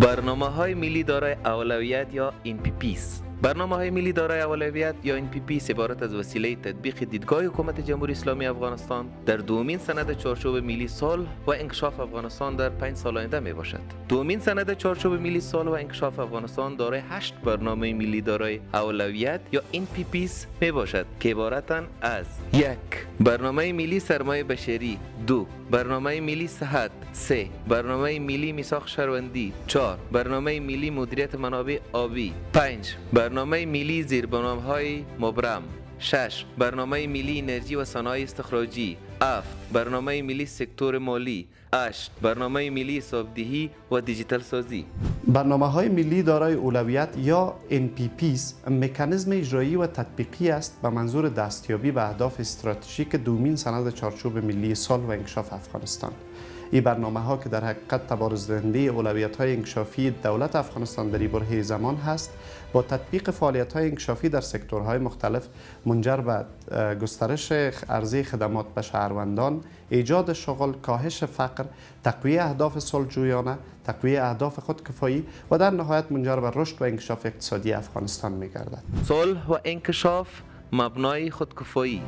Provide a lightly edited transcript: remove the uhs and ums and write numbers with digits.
برنامه‌های ملی دارای اولویت یا NPPs. برنامه‌های ملی دارای اولویت یا NPPs عبارت از وسیله تطبیق دیدگاه حکومت جمهوری اسلامی افغانستان در دومین سند چارچوب ملی صلح و انکشاف افغانستان در 5 سال آینده میباشد. دومین سند چارچوب ملی صلح و انکشاف افغانستان دارای 8 برنامه ملی دارای اولویت یا NPPs میباشد که عبارتند از: 1. برنامه ملی سرمایه بشری. 2. برنامه ملی صحت. 3. برنامه ملی میثاق شهروندی. 4. برنامه ملی مدیریت منابع آبی. 5. برنامه ملی زیربناهای مبرم. 6. برنامه ملی انرژی و صنایع استخراجی. 7. برنامه ملی سکتور مالی. 8. برنامه ملی حسابدهی و دیجیتال سازی. برنامه‌های ملی دارای اولویت یا NPPs مکانیزم اجرایی و تطبیقی است به منظور دستیابی به اهداف استراتژیک دومین سند چارچوب ملی صلح و انکشاف افغانستان. این برنامه‌ها که در حقیقت تبارزدهنده اولویت‌های انکشافی دولت افغانستان در این بره زمان هست، با تطبیق فعالیت‌های انکشافی در سکتورهای مختلف منجر به گسترش عرضه خدمات به شهروندان، ایجاد شغل، کاهش فقر، تقویت اهداف صلح‌جویانه، تقویت اهداف خودکفایی و در نهایت منجر به رشد و انکشاف اقتصادی افغانستان می‌گردد. صلح و انکشاف مبنای خودکفایی.